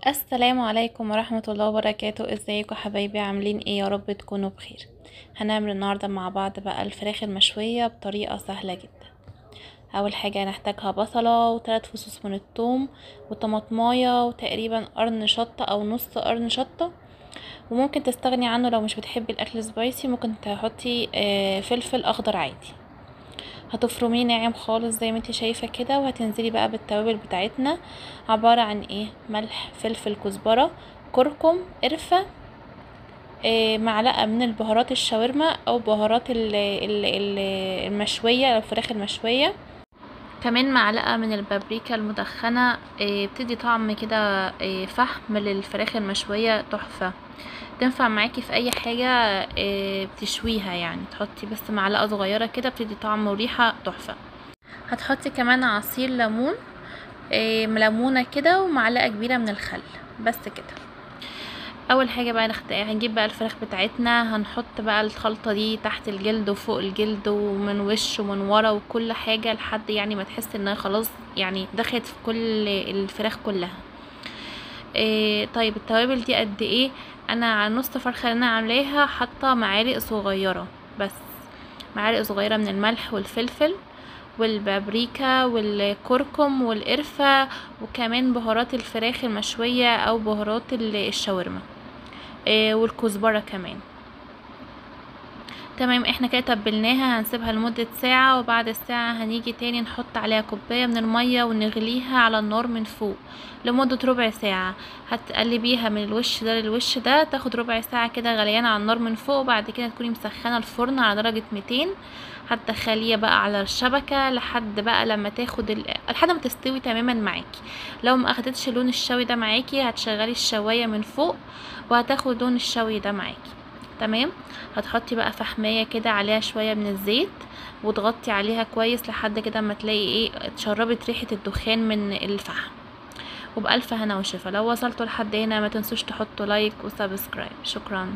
السلام عليكم ورحمة الله وبركاته. ازيكم حبايبي؟ عاملين ايه؟ يا رب تكونوا بخير. هنعمل النهاردة مع بعض بقى الفراخ المشوية بطريقة سهلة جدا. اول حاجة هنحتاجها بصلة و3 فصوص من الثوم وطماطماية وتقريبا قرن شطة او نص قرن شطة، وممكن تستغني عنه لو مش بتحبي الاكل سبايسي، ممكن تحطي فلفل اخضر عادي. هتفرميه ناعم خالص زي ما انت شايفة كده، وهتنزلي بقى بالتوابل بتاعتنا، عبارة عن ايه؟ ملح، فلفل، كزبرة، كركم، قرفة، معلقة من البهارات الشاورما او بهارات المشوية، الفراخ المشوية، كمان معلقة من البابريكا المدخنة. بتدي طعم كده فحم للفراخ المشوية تحفة. تنفع معاكي في اي حاجة بتشويها، يعني تحطي بس معلقة صغيرة كده بتدي طعم وريحة تحفة. هتحطي كمان عصير ليمون، ليمونة كده، ومعلقة كبيرة من الخل، بس كده. اول حاجة بقى هنجيب بقى الفراخ بتاعتنا، هنحط بقى الخلطة دي تحت الجلد وفوق الجلد ومن وش ومن ورا وكل حاجة، لحد يعني ما تحس انها خلاص يعني دخلت في كل الفراخ كلها. طيب التوابل دي قد ايه؟ انا على نص فرخة اللي انا عاملاها حاطة معالق صغيرة بس، معالق صغيرة من الملح والفلفل والبابريكا والكركم والقرفة، وكمان بهارات الفراخ المشوية او بهارات الشاورما، والكزبرة كمان. تمام، احنا كده تبلناها، هنسيبها لمدة ساعة، وبعد الساعة هنيجي تاني نحط عليها كوباية من المية ونغليها على النار من فوق لمدة ربع ساعة. هتقلبيها من الوش ده للوش ده، تاخد ربع ساعة كده غليان على النار من فوق، وبعد كده تكوني مسخنة الفرن على درجة 200. هتدخليها بقى على الشبكة لحد بقى لما تاخد لحد ما تستوي تماما معاكي. لو ما اخدتش لون الشوي ده معاكي، هتشغلي الشواية من فوق وهتاخد لون الشوي ده معاكي. تمام. هتحطي بقى فحمية كده عليها شوية من الزيت، وتغطي عليها كويس لحد كده اما تلاقي ايه اتشربت ريحة الدخان من الفحم. وبألف هنا وشفا. لو وصلتوا لحد هنا ما تنسوش تحطوا لايك وسبسكرايب. شكرا.